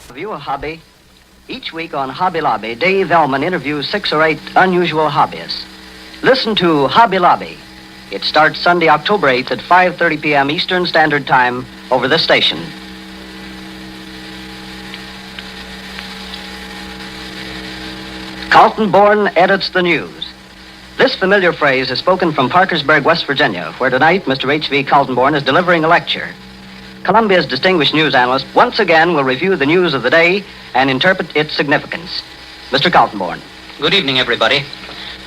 Have you a hobby? Each week on Hobby Lobby, Dave Ellman interviews 6 or 8 unusual hobbyists. Listen to Hobby Lobby. It starts Sunday, October 8th at 5:30 p.m. Eastern Standard Time over this station. Kaltenborn edits the news. This familiar phrase is spoken from Parkersburg, West Virginia, where tonight Mr. H.V. Kaltenborn is delivering a lecture. Columbia's distinguished news analyst once again will review the news of the day and interpret its significance. Mr. Kaltenborn. Good evening, everybody.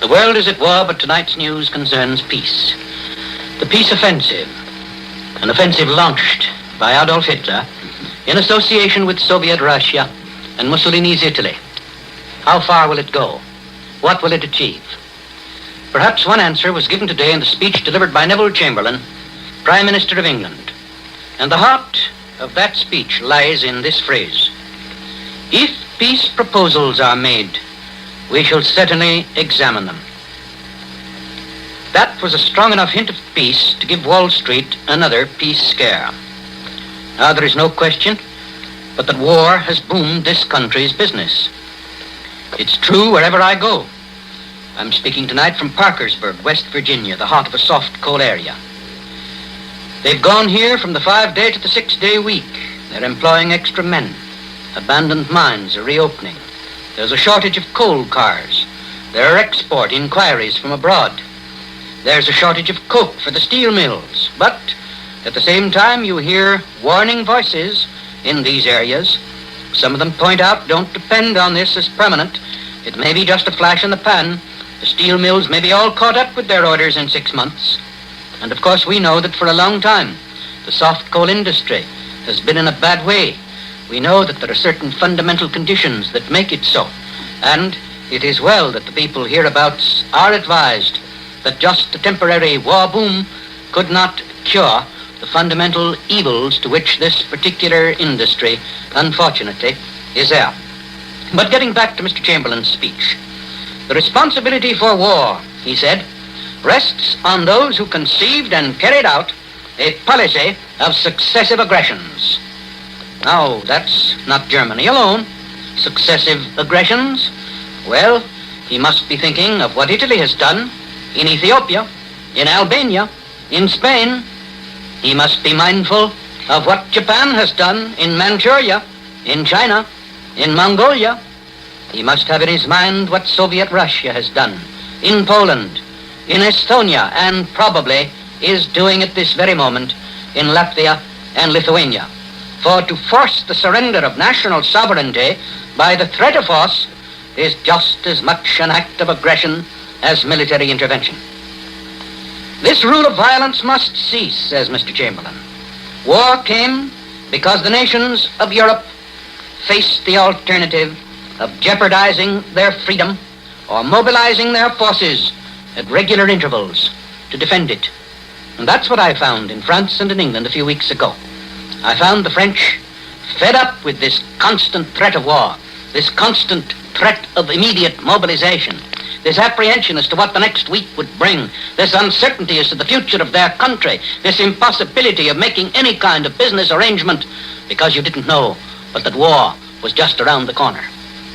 The world is at war, but tonight's news concerns peace. The peace offensive, an offensive launched by Adolf Hitler in association with Soviet Russia and Mussolini's Italy. How far will it go? What will it achieve? Perhaps one answer was given today in the speech delivered by Neville Chamberlain, Prime Minister of England. And the heart of that speech lies in this phrase: if peace proposals are made, we shall certainly examine them. That was a strong enough hint of peace to give Wall Street another peace scare. Now there is no question but that war has boomed this country's business. It's true wherever I go. I'm speaking tonight from Parkersburg, West Virginia, the heart of a soft coal area. They've gone here from the 5-day to the 6-day week. They're employing extra men. Abandoned mines are reopening. There's a shortage of coal cars. There are export inquiries from abroad. There's a shortage of coke for the steel mills. But at the same time, you hear warning voices in these areas. Some of them point out, don't depend on this as permanent. It may be just a flash in the pan. The steel mills may be all caught up with their orders in 6 months. And of course we know that for a long time, the soft coal industry has been in a bad way. We know that there are certain fundamental conditions that make it so. And it is well that the people hereabouts are advised that just a temporary war boom could not cure the fundamental evils to which this particular industry, unfortunately, is heir. But getting back to Mr. Chamberlain's speech, the responsibility for war, he said, rests on those who conceived and carried out a policy of successive aggressions. Now, that's not Germany alone. Successive aggressions? Well, he must be thinking of what Italy has done in Ethiopia, in Albania, in Spain. He must be mindful of what Japan has done in Manchuria, in China, in Mongolia. He must have in his mind what Soviet Russia has done in Poland, in Estonia, and probably is doing at this very moment in Latvia and Lithuania. For to force the surrender of national sovereignty by the threat of force is just as much an act of aggression as military intervention. This rule of violence must cease, says Mr. Chamberlain. War came because the nations of Europe faced the alternative of jeopardizing their freedom or mobilizing their forces at regular intervals to defend it. And that's what I found in France and in England a few weeks ago. I found the French fed up with this constant threat of war, this constant threat of immediate mobilization, this apprehension as to what the next week would bring, this uncertainty as to the future of their country, this impossibility of making any kind of business arrangement because you didn't know but that war was just around the corner.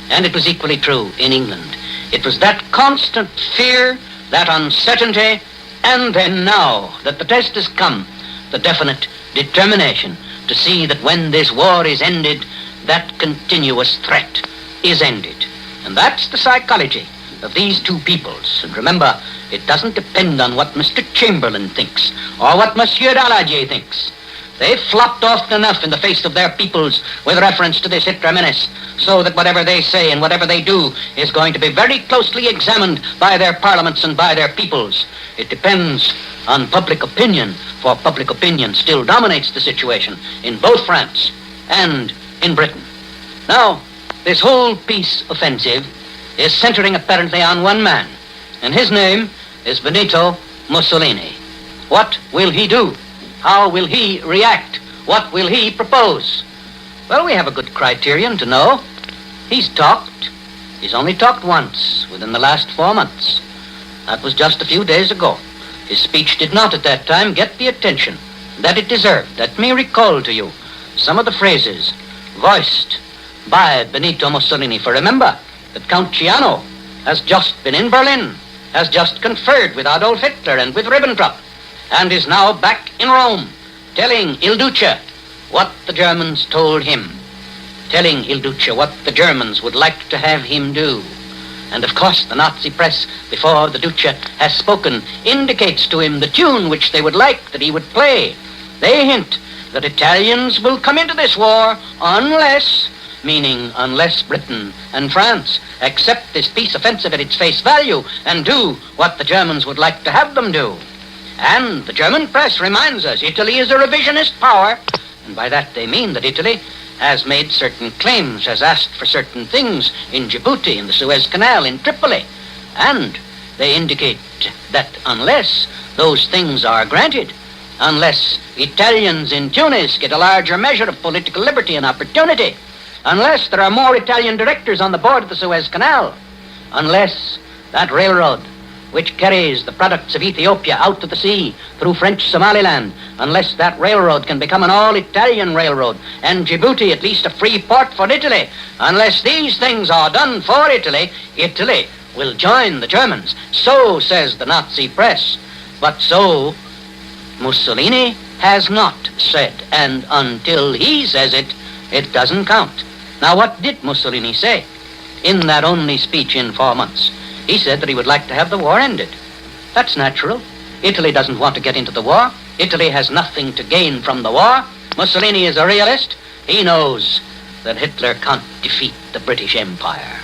And it was equally true in England. It was that constant fear, that uncertainty, and then now that the test has come, the definite determination to see that when this war is ended, that continuous threat is ended. And that's the psychology of these two peoples. And remember, it doesn't depend on what Mr. Chamberlain thinks or what Monsieur Daladier thinks. They've flopped often enough in the face of their peoples with reference to this Hitler menace, so that whatever they say and whatever they do is going to be very closely examined by their parliaments and by their peoples. It depends on public opinion, for public opinion still dominates the situation in both France and in Britain. Now, this whole peace offensive is centering apparently on one man, and his name is Benito Mussolini. What will he do? How will he react? What will he propose? Well, we have a good criterion to know. He's talked. He's only talked once within the last 4 months. That was just a few days ago. His speech did not at that time get the attention that it deserved. Let me recall to you some of the phrases voiced by Benito Mussolini. For remember that Count Ciano has just been in Berlin, has just conferred with Adolf Hitler and with Ribbentrop, and is now back in Rome, telling Il Duce what the Germans told him, telling Il Duce what the Germans would like to have him do. And of course the Nazi press, before the Duce has spoken, indicates to him the tune which they would like that he would play. They hint that Italians will come into this war unless, meaning unless Britain and France accept this peace offensive at its face value and do what the Germans would like to have them do. And the German press reminds us Italy is a revisionist power, and by that they mean that Italy has made certain claims, has asked for certain things in Djibouti, in the Suez Canal, in Tripoli, and they indicate that unless those things are granted, unless Italians in Tunis get a larger measure of political liberty and opportunity, unless there are more Italian directors on the board of the Suez Canal, unless that railroad which carries the products of Ethiopia out to the sea through French Somaliland, unless that railroad can become an all-Italian railroad, and Djibouti at least a free port for Italy, unless these things are done for Italy, Italy will join the Germans. So says the Nazi press. But so Mussolini has not said, and until he says it, it doesn't count. Now, what did Mussolini say in that only speech in 4 months? He said that he would like to have the war ended. That's natural. Italy doesn't want to get into the war. Italy has nothing to gain from the war. Mussolini is a realist. He knows that Hitler can't defeat the British Empire.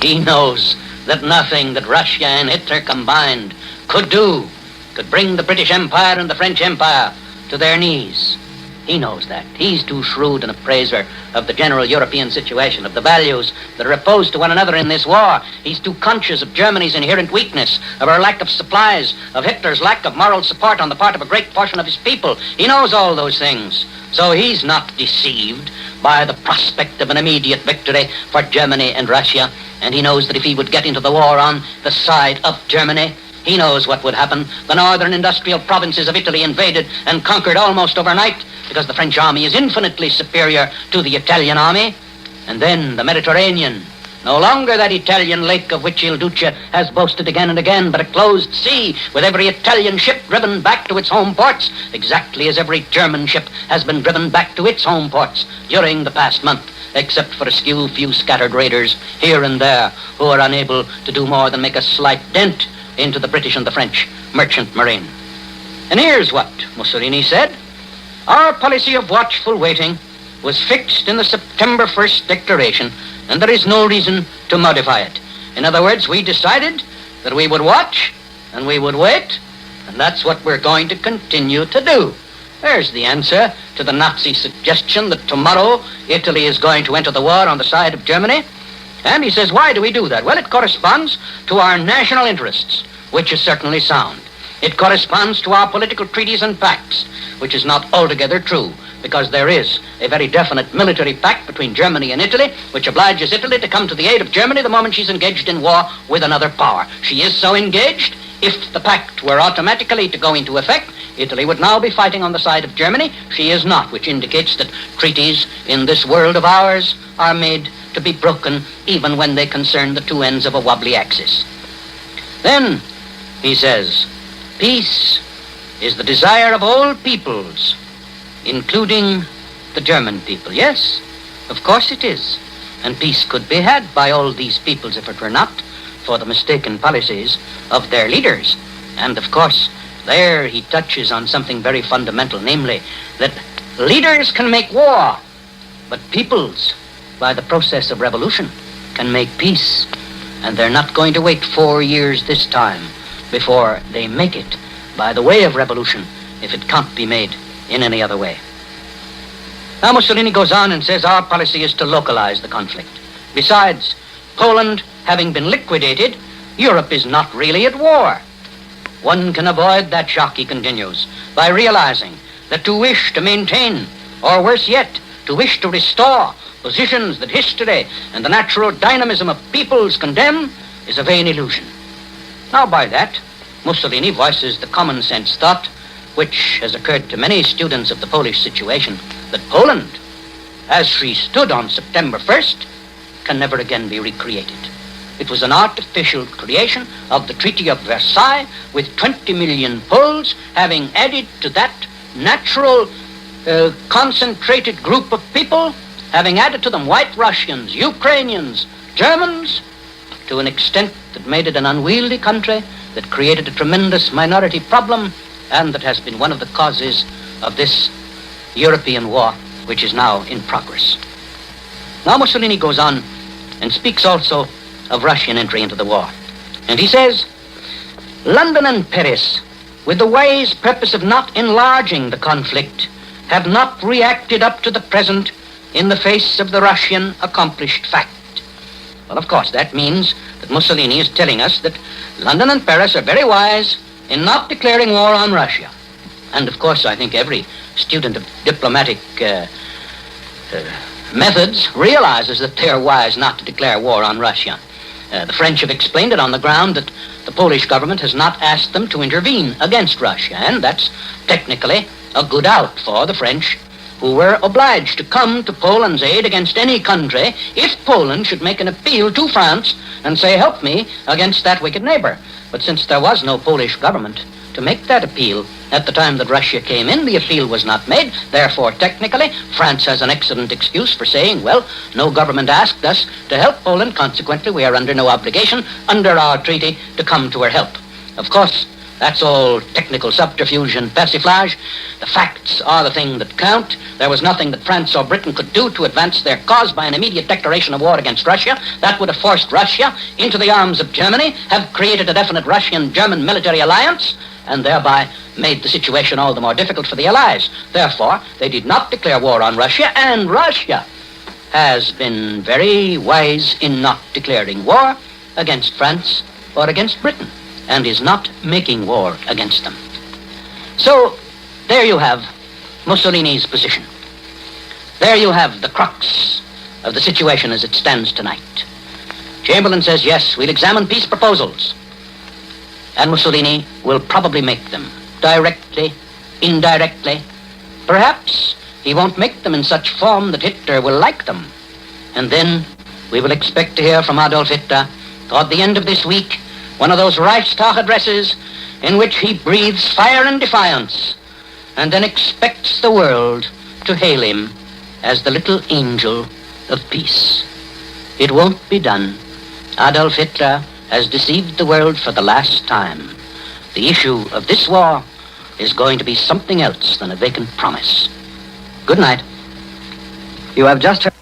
He knows that nothing that Russia and Hitler combined could do could bring the British Empire and the French Empire to their knees. He knows that. He's too shrewd an appraiser of the general European situation, of the values that are opposed to one another in this war. He's too conscious of Germany's inherent weakness, of her lack of supplies, of Hitler's lack of moral support on the part of a great portion of his people. He knows all those things. So he's not deceived by the prospect of an immediate victory for Germany and Russia. And he knows that if he would get into the war on the side of Germany, he knows what would happen. The northern industrial provinces of Italy invaded and conquered almost overnight, because the French army is infinitely superior to the Italian army. And then the Mediterranean, no longer that Italian lake of which Il Duce has boasted again and again, but a closed sea with every Italian ship driven back to its home ports, exactly as every German ship has been driven back to its home ports during the past month, except for a few scattered raiders here and there who are unable to do more than make a slight dent into the British and the French merchant marine. And here's what Mussolini said. Our policy of watchful waiting was fixed in the September 1st declaration, and there is no reason to modify it. In other words, we decided that we would watch and we would wait, and that's what we're going to continue to do. There's the answer to the Nazi suggestion that tomorrow Italy is going to enter the war on the side of Germany. And he says, why do we do that? Well, it corresponds to our national interests, which is certainly sound. It corresponds to our political treaties and pacts, which is not altogether true, because there is a very definite military pact between Germany and Italy, which obliges Italy to come to the aid of Germany the moment she's engaged in war with another power. She is so engaged. If the pact were automatically to go into effect, Italy would now be fighting on the side of Germany. She is not, which indicates that treaties in this world of ours are made to be broken even when they concern the two ends of a wobbly axis. Then, he says, peace is the desire of all peoples, including the German people. Yes, of course it is. And peace could be had by all these peoples if it were not for the mistaken policies of their leaders. And of course, there he touches on something very fundamental, namely that leaders can make war, but peoples, by the process of revolution, can make peace. And they're not going to wait 4 years this time before they make it by the way of revolution, if it can't be made in any other way. Now Mussolini goes on and says our policy is to localize the conflict. Besides, Poland having been liquidated, Europe is not really at war. One can avoid that shock, he continues, by realizing that to wish to maintain, or worse yet, to wish to restore positions that history and the natural dynamism of peoples condemn is a vain illusion. Now by that, Mussolini voices the common sense thought, which has occurred to many students of the Polish situation, that Poland as she stood on September 1st, can never again be recreated. It was an artificial creation of the Treaty of Versailles, with 20 million Poles having added to that natural concentrated group of people, having added to them White Russians, Ukrainians, Germans, to an extent that made it an unwieldy country, that created a tremendous minority problem, and that has been one of the causes of this European war, which is now in progress. Now Mussolini goes on and speaks also of Russian entry into the war. And he says, London and Paris, with the wise purpose of not enlarging the conflict, have not reacted up to the present in the face of the Russian accomplished fact. Well, of course, that means that Mussolini is telling us that London and Paris are very wise in not declaring war on Russia. And, of course, I think every student of diplomatic methods realizes that they're wise not to declare war on Russia. The French have explained it on the ground that the Polish government has not asked them to intervene against Russia, and that's technically a good out for the French, who were obliged to come to Poland's aid against any country if Poland should make an appeal to France and say, help me against that wicked neighbor. But since there was no Polish government to make that appeal at the time that Russia came in, the appeal was not made. Therefore, technically, France has an excellent excuse for saying, well, no government asked us to help Poland. Consequently, we are under no obligation under our treaty to come to her help. Of course, that's all technical subterfuge and persiflage. The facts are the thing that count. There was nothing that France or Britain could do to advance their cause by an immediate declaration of war against Russia. That would have forced Russia into the arms of Germany, have created a definite Russian-German military alliance, and thereby made the situation all the more difficult for the Allies. Therefore, they did not declare war on Russia, and Russia has been very wise in not declaring war against France or against Britain, and is not making war against them. So, there you have Mussolini's position. There you have the crux of the situation as it stands tonight. Chamberlain says, yes, we'll examine peace proposals. And Mussolini will probably make them, directly, indirectly. Perhaps he won't make them in such form that Hitler will like them. And then we will expect to hear from Adolf Hitler, toward the end of this week, one of those Reichstag addresses in which he breathes fire and defiance, and then expects the world to hail him as the little angel of peace. It won't be done. Adolf Hitler has deceived the world for the last time. The issue of this war is going to be something else than a vacant promise. Good night. You have just heard...